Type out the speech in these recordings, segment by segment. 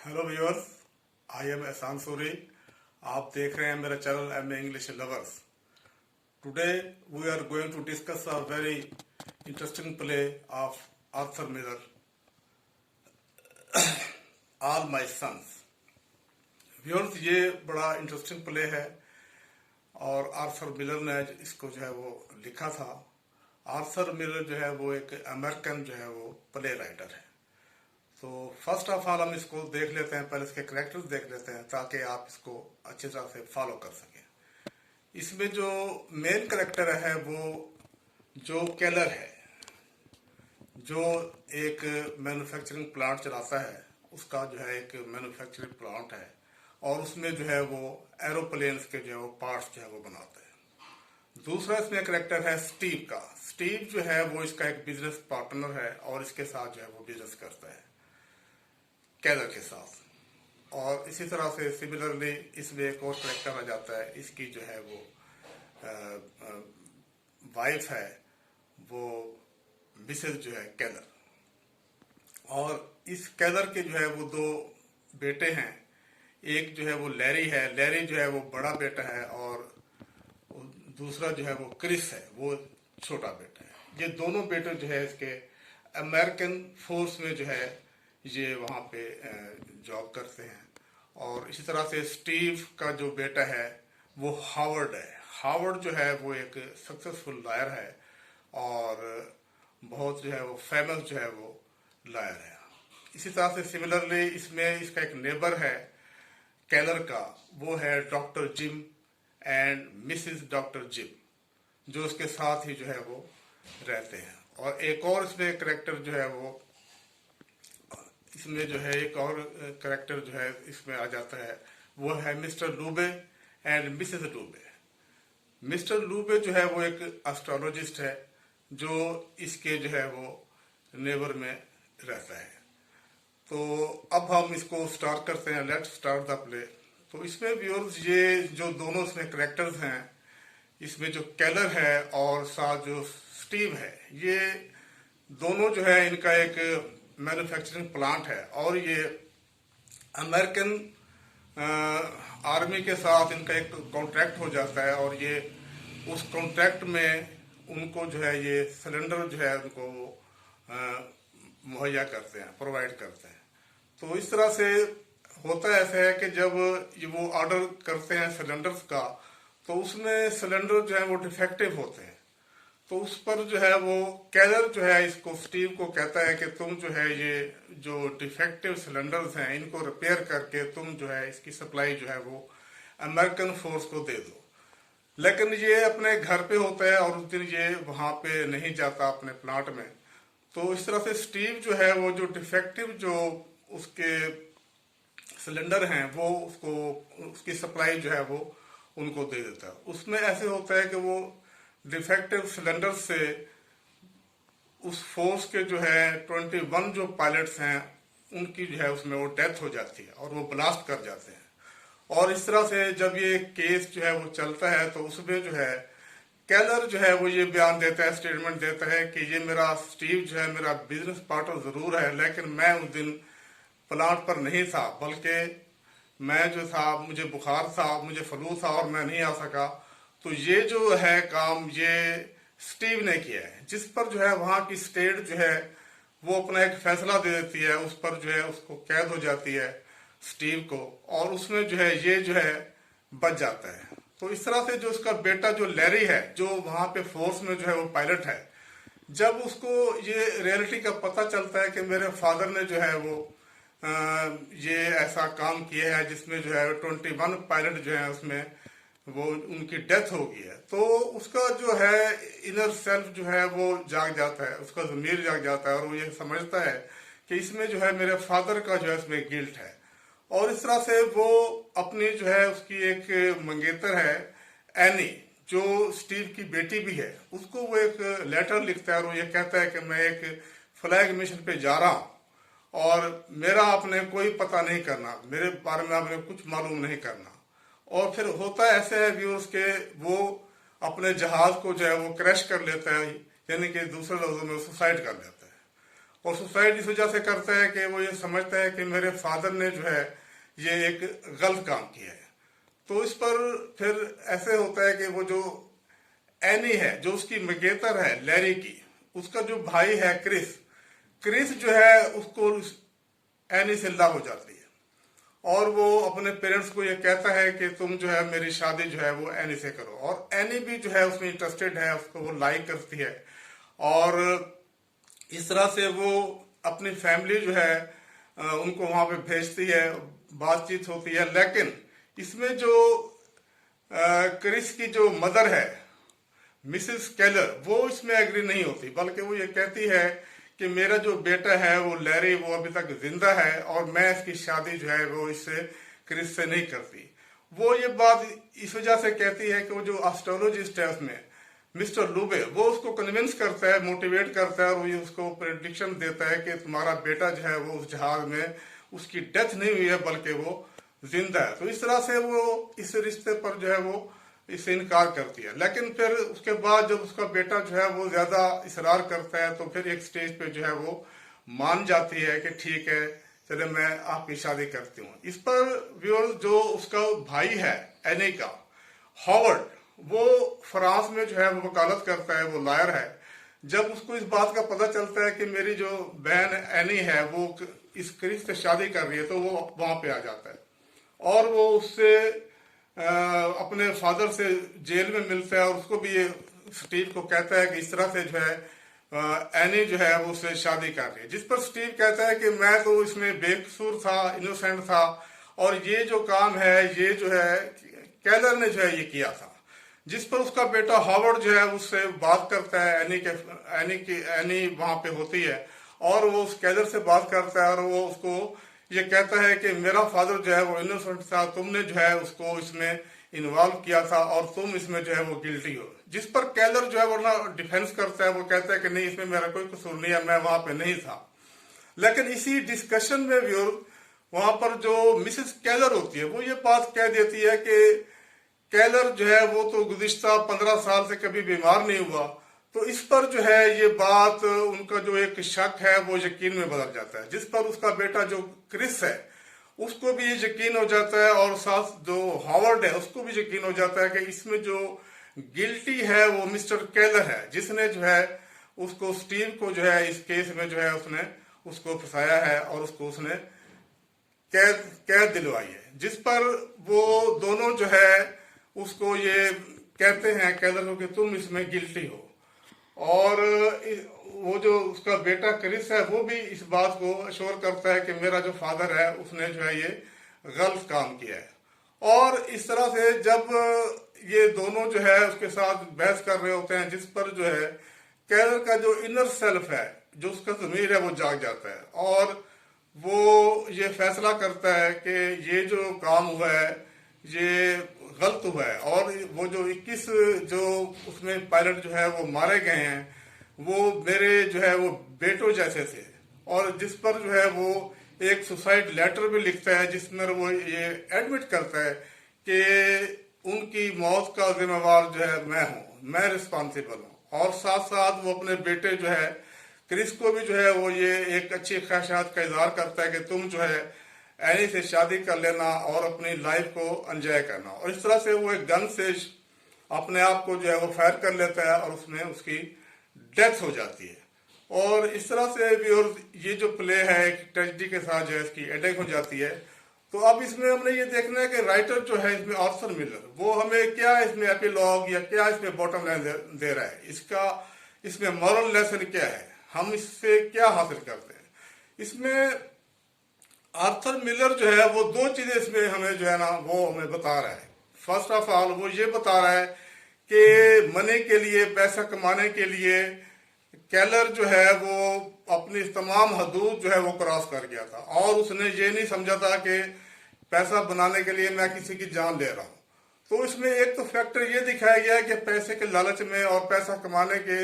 Hello viewers, I am एहसान सूरी। आप देख रहे हैं मेरा channel M English lovers. Today we are going to discuss a very interesting play of Arthur Miller, All My Sons. Viewers, ये बड़ा interesting play है और आर्थर मिलर ने इसको जो है वो लिखा था। आर्थर मिलर जो है वो एक अमेरिकन जो है वो प्ले राइटर है। तो फर्स्ट ऑफ ऑल हम इसको देख लेते हैं, पहले इसके कैरेक्टर्स देख लेते हैं ताकि आप इसको अच्छी तरह से फॉलो कर सकें। इसमें जो मेन कैरेक्टर है वो जो केलर है, जो एक मैन्युफैक्चरिंग प्लांट चलाता है। उसका जो है एक मैन्युफैक्चरिंग प्लांट है और उसमें जो है वो एरोप्लेन्स के जो है वो पार्ट्स जो है वो बनाता है। दूसरा इसमें कैरेक्टर है स्टीव का। स्टीव जो है वो इसका एक बिजनेस पार्टनर है और इसके साथ जो है वो बिजनेस करता है केलर के साथ। और इसी तरह से सिमिलरली इसमें एक और कैरेक्टर आ जाता है। इसकी जो है वो वाइफ है, वो मिसेज जो है केलर। और इस केलर के जो है वो दो बेटे हैं। एक जो है वो लैरी है, लैरी जो है वो बड़ा बेटा है और दूसरा जो है वो क्रिस है, वो छोटा बेटा है। ये दोनों बेटे जो है इसके अमेरिकन फोर्स में जो है ये वहाँ पे जॉब करते हैं। और इसी तरह से स्टीव का जो बेटा है वो हावर्ड है। हावर्ड जो है वो एक सक्सेसफुल लॉयर है और बहुत जो है वो फेमस जो है वो लॉयर है। इसी तरह से सिमिलरली इसमें इसका एक नेबर है केलर का, वो है doctor gym and Mrs doctor gym, जो उसके साथ ही जो है वो रहते हैं। और एक और इसमें कैरेक्टर जो है वो इसमें जो है एक और कैरेक्टर जो है इसमें आ जाता है, वो है mister lube and Mrs lube. Mister lube जो है वो एक एस्ट्रोलॉजिस्ट है जो इसके जो है वो नेबर में रहता है। तो अब हम इसको स्टार्ट करते हैं। Let's start the play. तो इसमें व्यूअर्स ये जो दोनों इसमें कैरेक्टर्स हैं, इसमें जो केलर है और साथ जो स्टीव है, ये दोनों जो है इनका एक मैन्युफैक्चरिंग प्लांट है और ये अमेरिकन आर्मी के साथ इनका एक कॉन्ट्रैक्ट हो जाता है और ये उस कॉन्ट्रैक्ट में उनको जो है ये सिलेंडर जो है उनको मुहैया करते हैं, प्रोवाइड करते हैं। तो इस तरह से होता ऐसा है कि जब ये वो ऑर्डर करते हैं सिलेंडर्स का, तो उसमें सिलेंडर जो है वो डिफेक्टिव होते हैं। तो उस पर जो है वो केलर जो है इसको स्टीव को कहता है कि तुम जो है ये जो डिफेक्टिव सिलेंडर्स हैं इनको रिपेयर करके तुम जो है इसकी सप्लाई जो है वो अमेरिकन फोर्स को दे दो। लेकिन ये अपने घर पे होता है और उस दिन ये वहां पे नहीं जाता अपने प्लांट में। तो इस तरह से स्टीव जो है वो जो डिफेक्टिव जो उसके सिलेंडर हैं वो उसको उसकी सप्लाई जो है वो उनको दे देता है। उसमें ऐसे होता है कि वो डिफेक्टिव सिलेंडर से उस फोर्स के जो है 21 जो पायलट्स हैं उनकी जो है उसमें वो डेथ हो जाती है और वो ब्लास्ट कर जाते हैं। और इस तरह से जब ये केस जो है वो चलता है तो उसमें जो है केलर जो है वो ये बयान देता है, स्टेटमेंट देता है कि ये मेरा स्टीव जो है मेरा बिजनेस पार्टनर जरूर है, लेकिन मैं उस दिन प्लांट पर नहीं था, बल्कि मैं जो था मुझे बुखार था, मुझे फ्लू था और मैं नहीं आ सका। तो ये जो है काम ये स्टीव ने किया है, जिस पर जो है वहां की स्टेट जो है वो अपना एक फैसला दे देती है, उस पर जो है उसको कैद हो जाती है स्टीव को, और उसमें जो है ये जो है बच जाता है। तो इस तरह से जो उसका बेटा जो लैरी है, जो वहां पे फोर्स में जो है वो पायलट है, जब उसको ये रियलिटी का पता चलता है कि मेरे फादर ने जो है वो ये ऐसा काम किया है जिसमें जो है 21 पायलट जो है उसमें वो उनकी डेथ हो गई है, तो उसका जो है इनर सेल्फ जो है वो जाग जाता है, उसका ज़मीर जाग जाता है और वो ये समझता है कि इसमें जो है मेरे फादर का जो है इसमें गिल्ट है। और इस तरह से वो अपनी जो है उसकी एक मंगेतर है एनी, जो स्टीव की बेटी भी है, उसको वो एक लेटर लिखता है और वो ये कहता है कि मैं एक फ्लैग मिशन पे जा रहा हूँ और मेरा आपने कोई पता नहीं करना, मेरे बारे में आपने कुछ मालूम नहीं करना। और फिर होता ऐसे है व्यूअर्स के वो अपने जहाज को जो है वो क्रैश कर लेता है, यानी कि दूसरे लफ्जों में सुसाइड कर लेता है। और सुसाइड इस वजह से करता है कि वो ये समझता है कि मेरे फादर ने जो है ये एक गलत काम किया है। तो इस पर फिर ऐसे होता है कि वो जो एनी है, जो उसकी मंगेतर है लैरी की, उसका जो भाई है क्रिस जो है उसको एनी से लव हो जाती है और वो अपने पेरेंट्स को ये कहता है कि तुम जो है मेरी शादी जो है वो एनी से करो। और एनी भी जो है उसमें इंटरेस्टेड है, उसको वो लाइक करती है और इस तरह से वो अपनी फैमिली जो है उनको वहां पे भेजती है, बातचीत होती है। लेकिन इसमें जो क्रिस की जो मदर है मिसेस केलर, वो इसमें एग्री नहीं होती, बल्कि वो ये कहती है कि मेरा जो बेटा है वो लैरी वो अभी तक जिंदा है और मैं इसकी शादी जो है वो इससे क्रिस से नहीं करती। वो ये बात इस वजह से कहती है कि वो जो एस्ट्रोलॉजिस्ट है उसमें मिस्टर लूबे, वो उसको कन्विंस करता है, मोटिवेट करता है और वो उसको प्रेडिक्शन देता है कि तुम्हारा बेटा जो है वो उस जहाज में उसकी डेथ नहीं हुई है बल्कि वो जिंदा है। तो इस तरह से वो इस रिश्ते पर जो है वो इससे इनकार करती है। लेकिन फिर उसके बाद जब उसका बेटा जो है वो ज्यादा इसरार करता है तो फिर एक स्टेज पे जो है वो मान जाती है कि ठीक है चले मैं आपकी शादी करती हूँ। इस पर व्यूअर्स जो उसका भाई है एनी का हॉवर्ड, वो फ्रांस में जो है वो वकालत करता है, वो लॉयर है। जब उसको इस बात का पता चलता है कि मेरी जो बहन एनी है वो इस क्रिस से शादी कर रही है तो वो वहां पे आ जाता है और वो उससे अपने फादर से जेल में मिलता है और उसको भी ये स्टीव को कहता है कि इस तरह से जो है एनी जो है वो उससे शादी कर रही है। जिस पर स्टीव कहता है कि मैं तो इसमें बेकसूर था, इनोसेंट था और ये जो काम है ये जो है केलर ने जो है ये किया था। जिस पर उसका बेटा हॉवर्ड जो है उससे बात करता है, एनी वहां पे होती है और वो उस केलर से बात करता है और वो उसको ये कहता है कि मेरा फादर जो है वो इनोसेंट था, तुमने जो है उसको इसमें इन्वॉल्व किया था और तुम इसमें जो है वो गिल्टी हो। जिस पर केलर जो है वो ना डिफेंस करता है, वो कहता है कि नहीं इसमें मेरा कोई कसूर नहीं है, मैं वहां पे नहीं था। लेकिन इसी डिस्कशन में भी वहां पर जो मिसेस केलर होती है वो ये बात कह देती है कि केलर जो है वो तो गुज़िश्ता 15 साल से कभी बीमार नहीं हुआ। तो इस पर जो है ये बात उनका जो एक शक है वो यकीन में बदल जाता है। जिस पर उसका बेटा जो क्रिस है उसको भी ये यकीन हो जाता है और साथ जो हॉवर्ड है उसको भी यकीन हो जाता है कि इसमें जो गिल्टी है वो मिस्टर केलर है, जिसने जो है उसको स्टीव को जो है इस केस में जो है उसने उसको फंसाया है और उसको उसने कैद दिलवाई है। जिस पर वो दोनों जो है उसको ये कहते हैं केलर को कि तुम इसमें गिल्टी हो और वो जो उसका बेटा क्रिस है वो भी इस बात को अश्योर करता है कि मेरा जो फादर है उसने जो है ये गलत काम किया है। और इस तरह से जब ये दोनों जो है उसके साथ बहस कर रहे होते हैं, जिस पर जो है केलर का जो इनर सेल्फ है, जो उसका ज़मीर है वो जाग जाता है और वो ये फैसला करता है कि ये जो काम हुआ है ये गलत हुआ है और वो जो 21 जो उसमें पायलट जो है वो मारे गए हैं वो मेरे जो है वो बेटों जैसे थे। और जिस पर जो है वो एक सुसाइड लेटर भी लिखता है जिसमें वो ये एडमिट करता है कि उनकी मौत का जिम्मेवार जो है मैं हूँ, मैं रिस्पॉन्सिबल हूँ। और साथ साथ वो अपने बेटे जो है क्रिस को भी जो है वो ये एक अच्छी ख्वाहिशात का इजहार करता है कि तुम जो है एनी से शादी कर लेना और अपनी लाइफ को एंजॉय करना। और इस तरह से वो एक गन से अपने आप को जो है वो फायर कर लेता है और उसमें उसकी डेथ हो जाती है। और इस तरह से भी और ये जो प्ले है एक ट्रेजेडी के साथ जो है इसकी एंडिंग हो जाती है। तो अब इसमें हमने ये देखना है कि राइटर जो है इसमें आर्थर मिलर वो हमें क्या इसमें एपिलॉग या क्या इसमें बॉटम लाइन दे रहा है, इसका इसमें मॉरल लेसन क्या है, हम इससे क्या हासिल करते हैं। इसमें आर्थर मिलर जो है वो दो चीजें इसमें हमें जो है ना वो हमें बता रहा है। फर्स्ट ऑफ ऑल वो ये बता रहा है कि मनी के लिए, पैसा कमाने के लिए केलर जो है वो अपनी तमाम हदूद जो है वो क्रॉस कर गया था और उसने ये नहीं समझा था कि पैसा बनाने के लिए मैं किसी की जान ले रहा हूँ। तो इसमें एक तो फैक्टर ये दिखाया गया है कि पैसे के लालच में और पैसा कमाने के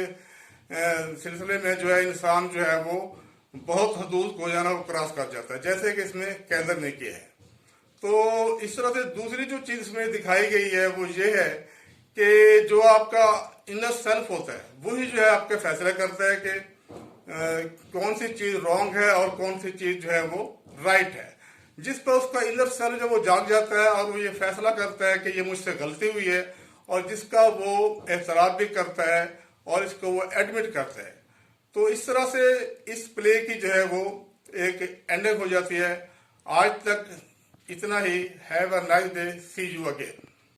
सिलसिले में जो है इंसान जो है वो बहुत हदूद को जाना वो क्रॉस कर जाता है, जैसे कि इसमें केलर ने किया है। तो इस तरह से दूसरी जो चीज इसमें दिखाई गई है वो ये है कि जो आपका इनर सेल्फ होता है वही जो है आपके फैसला करता है कि कौन सी चीज रॉन्ग है और कौन सी चीज जो है वो राइट है, जिस पर उसका इनर सेल जो वो जाग जाता है और वो ये फैसला करता है कि ये मुझसे गलती हुई है, और जिसका वो एतराफ़ भी करता है और इसको वो एडमिट करता है। तो इस तरह से इस प्ले की जो है वो एक एंडिंग हो जाती है। आज तक इतना ही। Have a nice day, see you again.